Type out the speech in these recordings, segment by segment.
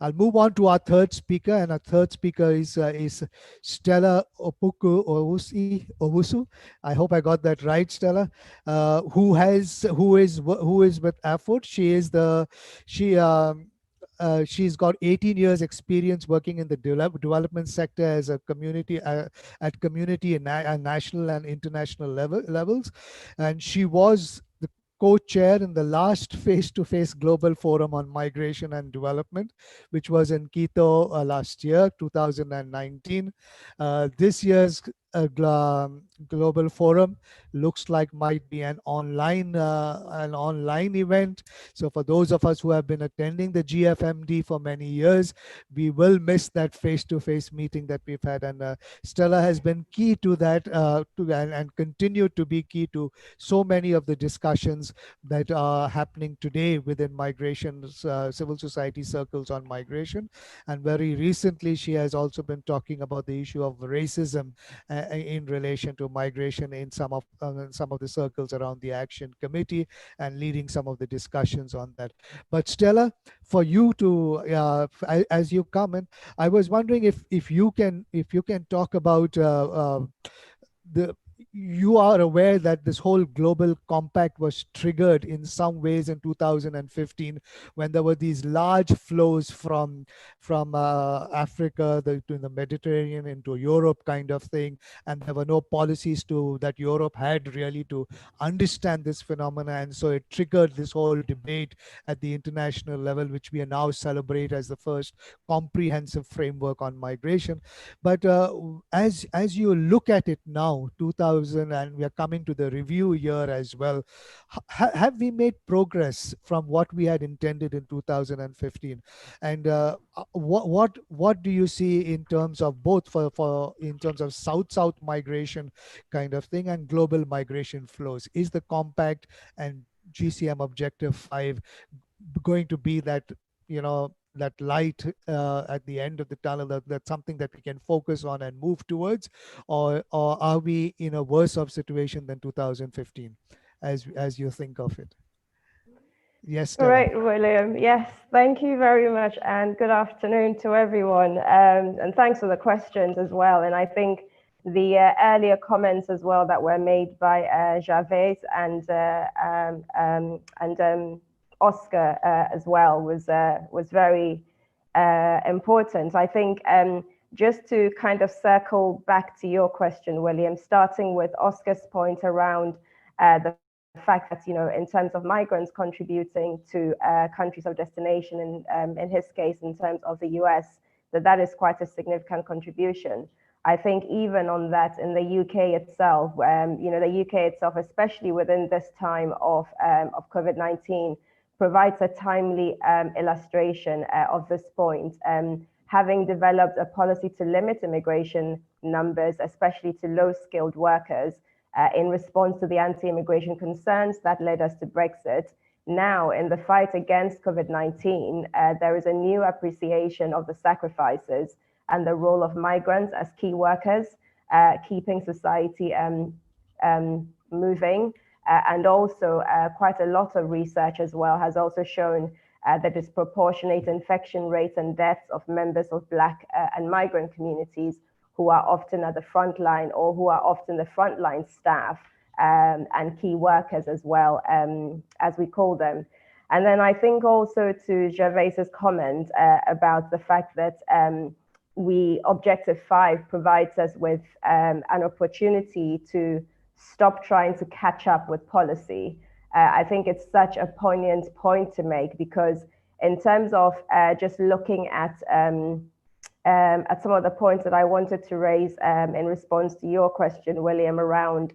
I'll move on to our third speaker, and our third speaker is Stella Opoku Owusu. I hope I got that right, Stella. Who is with AFOD. She's got 18 years experience working in the development sector as a community at community and national and international levels, and she was the co-chair in the last face-to-face global forum on migration and development, which was in Quito last year, 2019. This year's global forum looks like might be an online event. So for those of us who have been attending the GFMD for many years, we will miss that face-to-face meeting that we've had. And Stella has been key to that, and continued to be key to so many of the discussions that are happening today within migration, civil society circles on migration. And very recently, she has also been talking about the issue of racism in relation to migration in some of the circles around the Action Committee, and leading some of the discussions on that. But Stella, for you to as you come in, I was wondering if you can talk about the you are aware that this whole global compact was triggered in some ways in 2015, when there were these large flows from Africa to the Mediterranean into Europe, kind of thing, and there were no policies to that Europe had really to understand this phenomena, and so it triggered this whole debate at the international level, which we now celebrate as the first comprehensive framework on migration. But as you look at it now, 2000, and we are coming to the review year as well, have we made progress from what we had intended in 2015? And what do you see in terms of both for in terms of south-south migration kind of thing and global migration flows? Is the compact and GCM Objective 5 going to be that, that light at the end of the tunnel, that's something that we can focus on and move towards, or are we in a worse of situation than 2015 as you think of it? Yes, Stella. Great, William. Yes, thank you very much, and good afternoon to everyone. And thanks for the questions as well. And I think the earlier comments as well that were made by Gervais and Oscar as well was very important. I think just to kind of circle back to your question, William, starting with Oscar's point around the fact that, in terms of migrants contributing to countries of destination, and in his case, in terms of the US, that is quite a significant contribution. I think even on that, in the UK itself, the UK itself, especially within this time of COVID-19, provides a timely illustration of this point. Having developed a policy to limit immigration numbers, especially to low-skilled workers, in response to the anti-immigration concerns that led us to Brexit. Now, in the fight against COVID-19, there is a new appreciation of the sacrifices and the role of migrants as key workers, keeping society moving. And also quite a lot of research as well has also shown the disproportionate infection rates and deaths of members of Black and migrant communities, who are often at the front line, or who are often the frontline staff and key workers as well, as we call them. And then I think also to Gervais's comment about the fact that Objective 5 provides us with an opportunity to stop trying to catch up with policy. I think it's such a poignant point to make, because in terms of just looking at some of the points that I wanted to raise in response to your question, William, around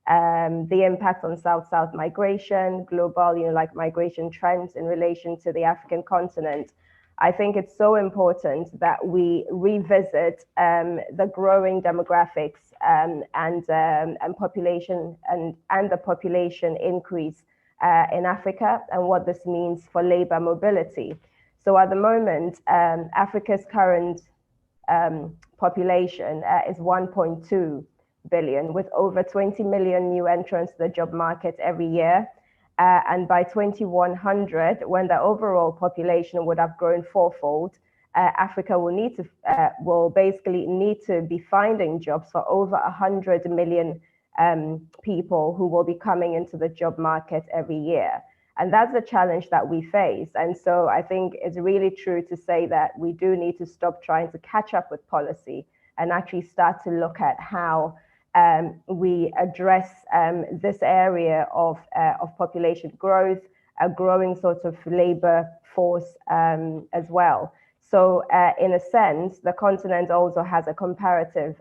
the impact on South-South migration, global, like migration trends in relation to the African continent. I think it's so important that we revisit the growing demographics and population and the population increase in Africa, and what this means for labor mobility. So at the moment, Africa's current population is 1.2 billion, with over 20 million new entrants to the job market every year. And by 2100, when the overall population would have grown fourfold, Africa will basically need to be finding jobs for over 100 million people who will be coming into the job market every year. And that's the challenge that we face. And so I think it's really true to say that we do need to stop trying to catch up with policy and actually start to look at how we address this area of population growth, a growing sort of labor force as well. So in a sense, the continent also has a comparative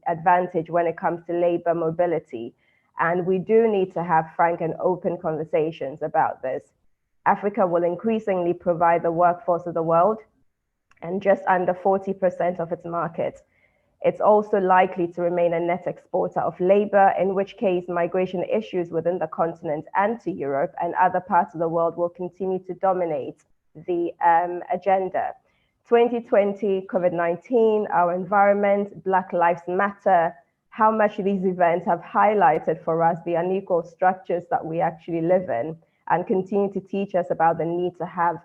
advantage when it comes to labor mobility. And we do need to have frank and open conversations about this. Africa will increasingly provide the workforce of the world and just under 40% of its market. It's also likely to remain a net exporter of labor, in which case migration issues within the continent and to Europe and other parts of the world will continue to dominate the agenda. 2020, COVID-19, our environment, Black Lives Matter, how much these events have highlighted for us the unequal structures that we actually live in and continue to teach us about the need to have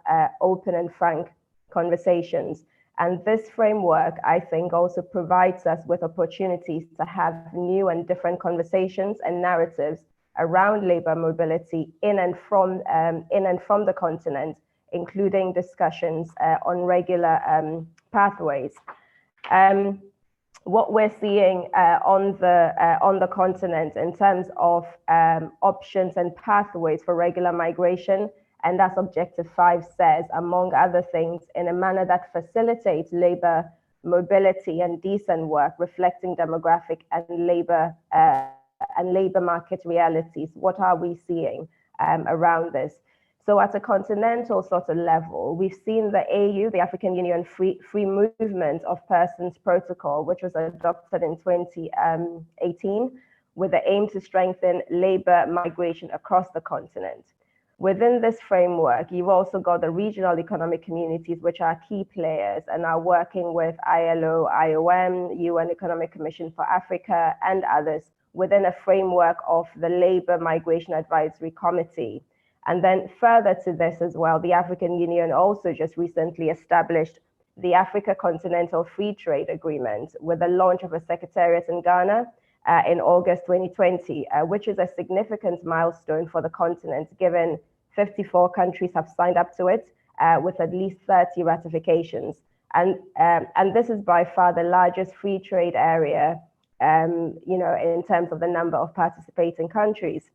open and frank conversations. And this framework, I think, also provides us with opportunities to have new and different conversations and narratives around labor mobility in and from the continent, including discussions on regular pathways. What we're seeing on the continent in terms of options and pathways for regular migration, and as Objective 5 says, among other things, in a manner that facilitates labor mobility and decent work, reflecting demographic and labor market realities. What are we seeing around this? So at a continental sort of level, we've seen the AU, the African Union Free Movement of Persons Protocol, which was adopted in 2018, with the aim to strengthen labor migration across the continent. Within this framework, you've also got the regional economic communities, which are key players and are working with ILO, IOM, UN Economic Commission for Africa, and others within a framework of the Labor Migration Advisory Committee. And then further to this as well, the African Union also just recently established the Africa Continental Free Trade Agreement with the launch of a secretariat in Ghana in August 2020, which is a significant milestone for the continent, given 54 countries have signed up to it with at least 30 ratifications. And this is by far the largest free trade area, in terms of the number of participating countries.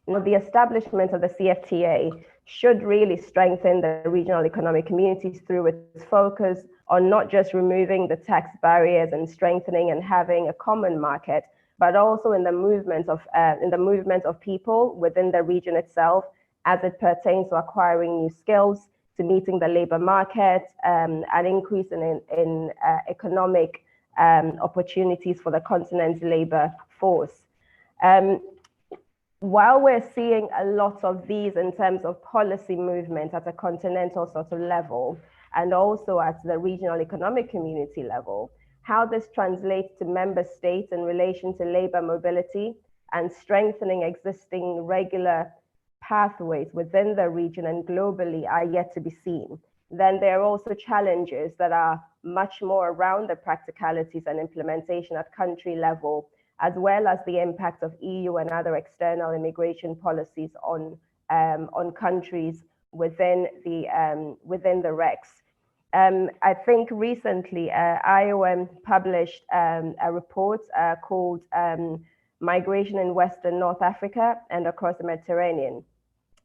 Now, the establishment of the CFTA should really strengthen the regional economic communities through its focus on not just removing the tax barriers and strengthening and having a common market, but also in the movement of people within the region itself, as it pertains to acquiring new skills, to meeting the labor market, an increase in economic opportunities for the continent's labor force. While we're seeing a lot of these in terms of policy movement at a continental sort of level, and also at the regional economic community level, how this translates to member states in relation to labor mobility and strengthening existing regular pathways within the region and globally are yet to be seen. Then there are also challenges that are much more around the practicalities and implementation at country level, as well as the impact of EU and other external immigration policies on countries within the REX. I think recently IOM published a report called Migration in Western North Africa and Across the Mediterranean.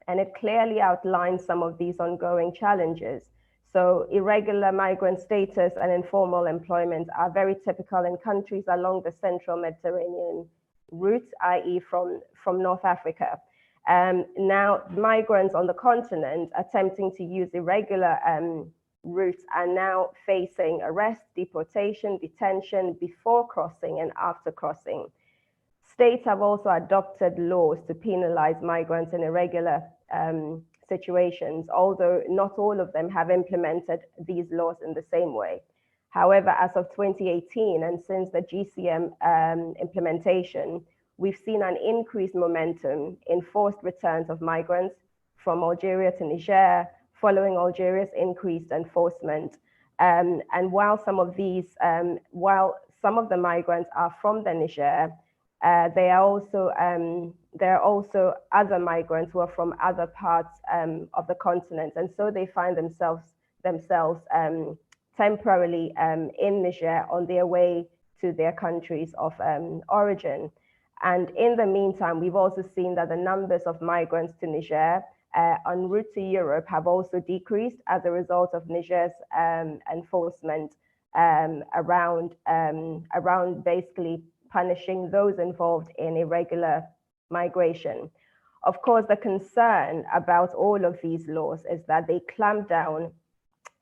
And it clearly outlines some of these ongoing challenges. So irregular migrant status and informal employment are very typical in countries along the central Mediterranean route, i.e. from North Africa. Now, migrants on the continent attempting to use irregular routes are now facing arrest, deportation, detention before crossing and after crossing. States have also adopted laws to penalize migrants in irregular situations, although not all of them have implemented these laws in the same way. However, as of 2018 and since the GCM implementation, we've seen an increased momentum in forced returns of migrants from Algeria to Niger, following Algeria's increased enforcement. And while some of the migrants are from the Niger, there are also other migrants who are from other parts of the continent, and so they find themselves temporarily in Niger on their way to their countries of origin. And in the meantime, we've also seen that the numbers of migrants to Niger en route to Europe have also decreased as a result of Niger's enforcement around basically punishing those involved in irregular migration. Of course, the concern about all of these laws is that they clamp down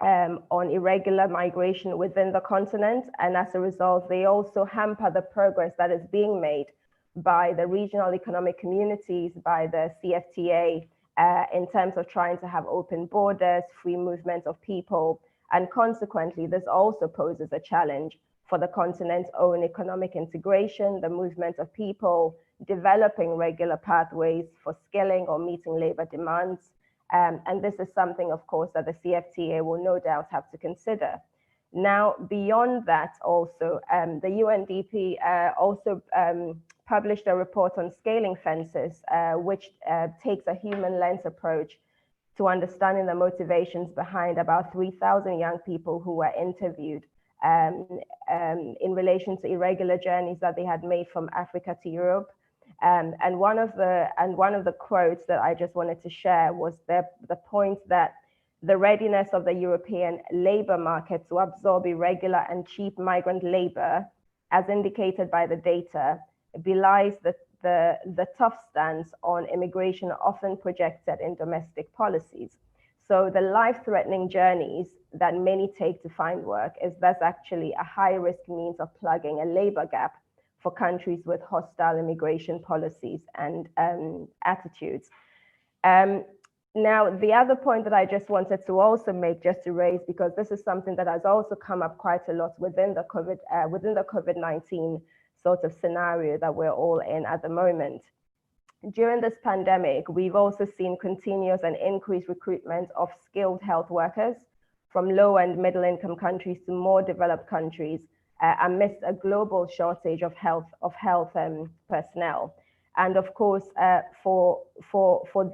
on irregular migration within the continent, and as a result, they also hamper the progress that is being made by the regional economic communities, by the CFTA, in terms of trying to have open borders, free movement of people, and consequently, this also poses a challenge for the continent's own economic integration, the movement of people, developing regular pathways for skilling or meeting labor demands. And this is something, of course, that the CFTA will no doubt have to consider. Now, beyond that, also, the UNDP also published a report on scaling fences, which takes a human lens approach to understanding the motivations behind about 3,000 young people who were interviewed in relation to irregular journeys that they had made from Africa to Europe. And one of the quotes that I just wanted to share was the point that the readiness of the European labor market to absorb irregular and cheap migrant labor, as indicated by the data, belies the tough stance on immigration often projected in domestic policies. So the life-threatening journeys that many take to find work is thus actually a high-risk means of plugging a labor gap for countries with hostile immigration policies and attitudes. Now, the other point that I just wanted to also make, just to raise, because this is something that has also come up quite a lot within the COVID-19 sort of scenario that we're all in at the moment. During this pandemic, we've also seen continuous and increased recruitment of skilled health workers from low and middle income countries to more developed countries amidst a global shortage of health personnel. And of course, for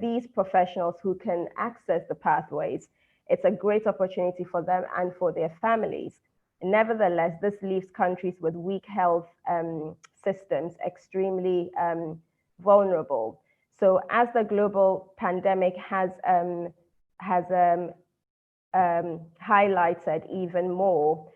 these professionals who can access the pathways, it's a great opportunity for them and for their families. Nevertheless, this leaves countries with weak health systems extremely vulnerable. So as the global pandemic has highlighted even more,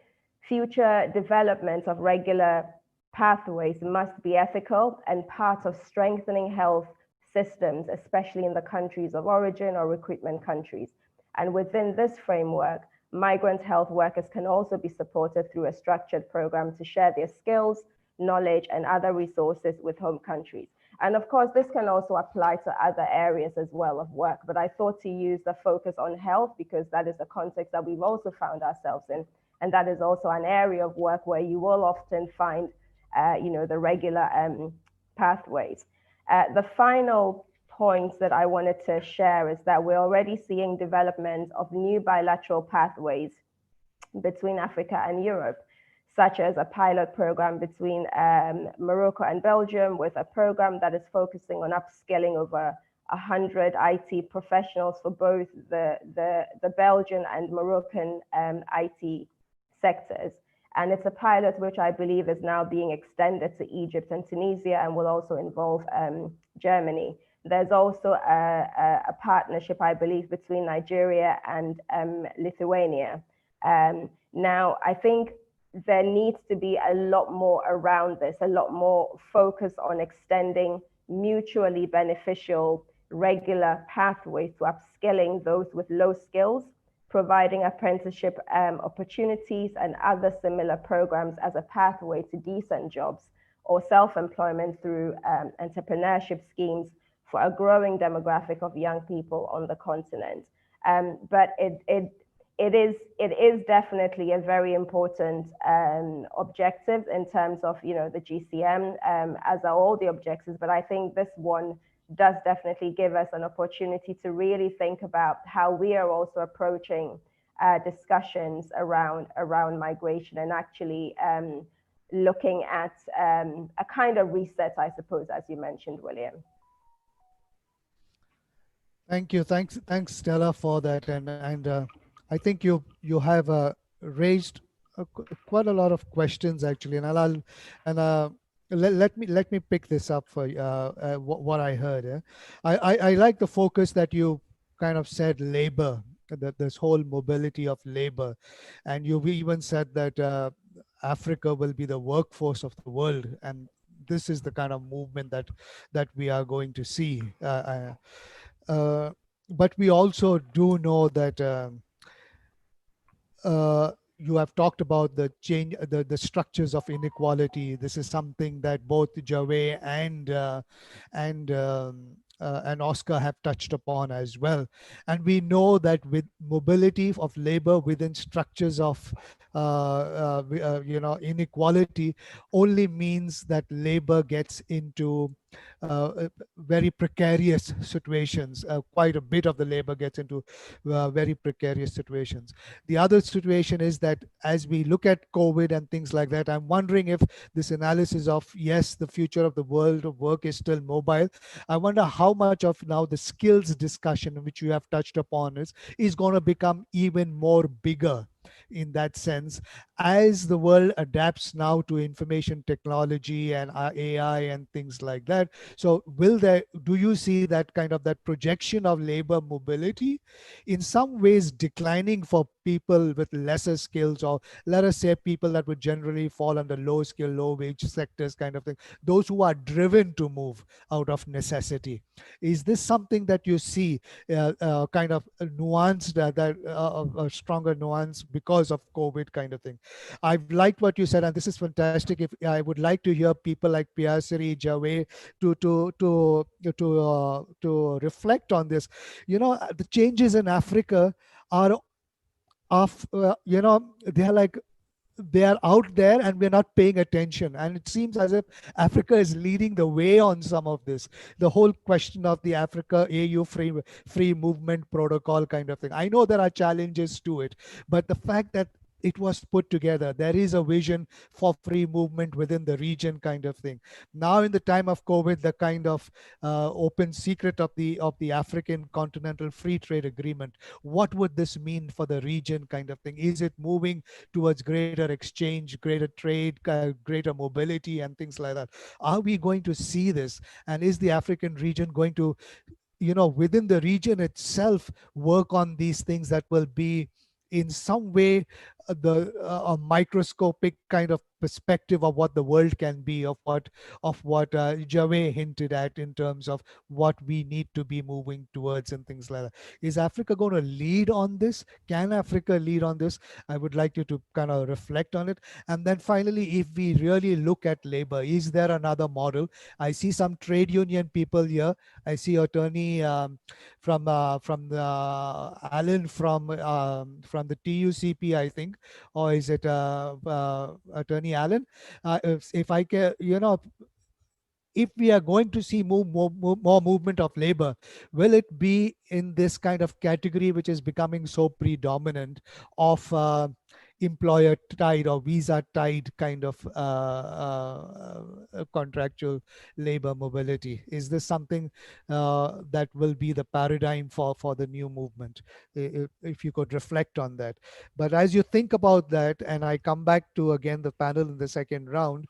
future development of regular pathways must be ethical and part of strengthening health systems, especially in the countries of origin or recruitment countries. And within this framework, migrant health workers can also be supported through a structured program to share their skills, knowledge, and other resources with home countries. And of course, this can also apply to other areas as well of work, but I thought to use the focus on health because that is the context that we've also found ourselves in. And that is also an area of work where you will often find the regular pathways. The final point that I wanted to share is that we're already seeing development of new bilateral pathways between Africa and Europe, such as a pilot program between Morocco and Belgium, with a program that is focusing on upskilling over 100 IT professionals for both the Belgian and Moroccan IT sectors. And it's a pilot which I believe is now being extended to Egypt and Tunisia and will also involve Germany. There's also a partnership, I believe, between Nigeria and Lithuania. Now, I think there needs to be a lot more around this, a lot more focus on extending mutually beneficial regular pathways to upskilling those with low skills, providing apprenticeship opportunities and other similar programs as a pathway to decent jobs or self-employment through entrepreneurship schemes for a growing demographic of young people on the continent. But it is definitely a very important objective in terms of the GCM, as are all the objectives. But I think this one does definitely give us an opportunity to really think about how we are also approaching discussions around migration, and actually looking at a kind of reset, I suppose, as you mentioned, William. Thank you. Thanks, Stella, for that. And I think you have raised quite a lot of questions actually, and and let me pick this up for what I heard. I like the focus that you kind of said labor, that this whole mobility of labor, and you even said that Africa will be the workforce of the world, and this is the kind of movement that we are going to see. Uh, but we also do know that you have talked about the change, the structures of inequality. This is something that both Javed and Oscar have touched upon as well. And we know that with mobility of labor within structures of inequality only means that labor gets into very precarious situations. Quite a bit of the labor gets into very precarious situations. The other situation is that as we look at COVID and things like that, I'm wondering if this analysis of, yes, the future of the world of work is still mobile. I wonder how much of now the skills discussion, which you have touched upon, is going to become even more bigger in that sense as the world adapts now to information technology and AI and things like that. So do you see that kind of that projection of labor mobility in some ways declining for people with lesser skills, or let us say people that would generally fall under low skill, low wage sectors kind of thing, those who are driven to move out of necessity? Is this something that you see kind of nuanced, a stronger nuance because of COVID kind of thing? I've liked what you said, and this is fantastic. If I would like to hear people like Piasri, Javed, to reflect on this. The changes in Africa are they are like they are out there and we're not paying attention, and it seems as if Africa is leading the way on some of this. The whole question of the Africa AU free movement protocol kind of thing, I know there are challenges to it, but the fact that it was put together, there is a vision for free movement within the region kind of thing. Now in the time of COVID, the kind of open secret of the African continental free trade agreement, what would this mean for the region kind of thing? Is it moving towards greater exchange, greater trade, greater mobility, and things like that? Are we going to see this? And is the African region going to, within the region itself, work on these things that will be in some way the a microscopic kind of perspective of what the world can be, of what Javed hinted at in terms of what we need to be moving towards and things like that? Is Africa going to lead on this? Can Africa lead on this? I would like you to kind of reflect on it. And then finally, if we really look at labor, is there another model? I see some trade union people here. I see attorney from the Alan from the TUCP, I think, or is it attorney Alan? If I can, if we are going to see more movement of labor, will it be in this kind of category which is becoming so predominant of employer tied or visa tied kind of contractual labor mobility? Is this something that will be the paradigm for the new movement? If you could reflect on that. But as you think about that, and I come back to again the panel in the second round,